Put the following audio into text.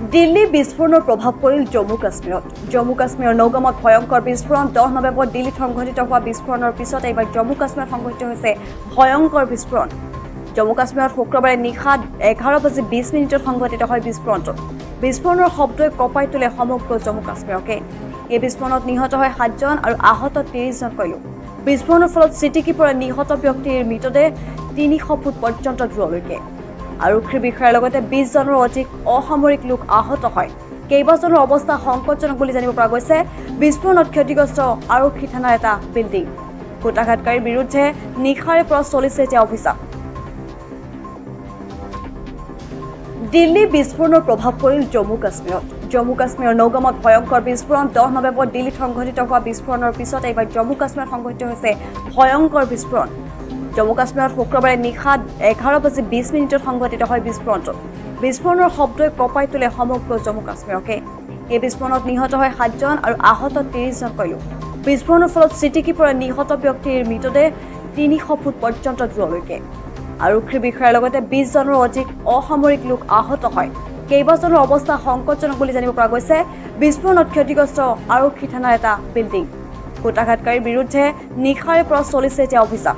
দিল্লী বিস্ফোৰণৰ প্ৰভাৱ পৰিল জম্মু কাশ্মীৰত। জম্মু কাশ্মীৰৰ নৌগামত ভয়ংকৰ বিস্ফোৰণ। 10 নৱেম্বৰত দিল্লীত সংঘটিত হোৱা বিস্ফোৰণৰ পিছত এইবাৰ জম্মু কাশ্মীৰত সংঘটিত হৈছে ভয়ংকৰ বিস্ফোৰণ। জম্মু কাশ্মীৰত শুক্ৰবাৰে নিশা 11:20 সংঘটিত হয় বিস্ফোৰণটো। বিস্ফোৰণৰ শব্দই কঁপাই তোলে সমগ্ৰ জম্মু কাশ্মীৰকে। এই বিস্ফোৰণত নিহত হয় 7 জন আৰু আহত 30 জনকৈ লোক। বিস্ফোৰণৰ ফলত ছিটিকি পৰা নিহত ব্যক্তিৰ মৃতদেহ 300 ফুট পৰ্যন্ত দূৰলৈকে। আৰক্ষীৰ বিষয়াৰ লগতে 20 জনৰ অধিক অসামৰিক লোক আহত হয়। কেইবাজনৰ অৱস্থা সংকটজনক বুলি জানিব পৰা গৈছে। বিস্ফোৰণত ক্ষতিগ্ৰস্ত আৰক্ষী থানাৰ এটা বিল্ডিং। গোটাঘাটকাৰীৰ বিৰুদ্ধে নিশাৰে পৰা চলিছে এতিয়া অভিযান। দিল্লী বিস্ফোৰণৰ প্ৰভাৱ পৰিল জম্মু কাশ্মীৰত। জম্মু কাশ্মীৰৰ নৌগামত ভয়ংকৰ বিস্ফোৰণ। 10 নৱেম্বৰত দিল্লীত সংঘটিত হোৱা বিস্ফোৰণৰ পিছত এইবাৰ জম্মু কাশ্মীৰত সংঘটিত হৈছে ভয়ংকৰ বিস্ফোৰণ। জম্মু কাশ্মীৰত শুক্ৰবাৰে নিশা 11:20 সংঘটিত হয় বিস্ফোৰণটো। বিস্ফোৰণৰ শব্দই কঁপাই তোলে সমগ্ৰ জম্মু কাশ্মীৰকে। এই বিস্ফোৰণত নিহত হয় 7 জন আৰু আহত 30 জনকৈ লোক। বিস্ফোৰণৰ ফলত ছিটিকি পৰা নিহত ব্যক্তিৰ মৃতদেহ 300 ফুট পৰ্যন্ত দূৰলৈকে। আৰক্ষীৰ বিষয়াৰ লগতে 20 জনৰ অধিক অসামৰিক লোক আহত হয়। কেইবাজনৰ অৱস্থা সংকটজনক বুলি জানিব পৰা গৈছে। বিস্ফোৰণত ক্ষতিগ্ৰস্ত আৰক্ষী থানাৰ এটা বিল্ডিং। গোটাঘাটকাৰীৰ বিৰুদ্ধে নিশাৰে পৰা চলিছে এতিয়া অভিযান।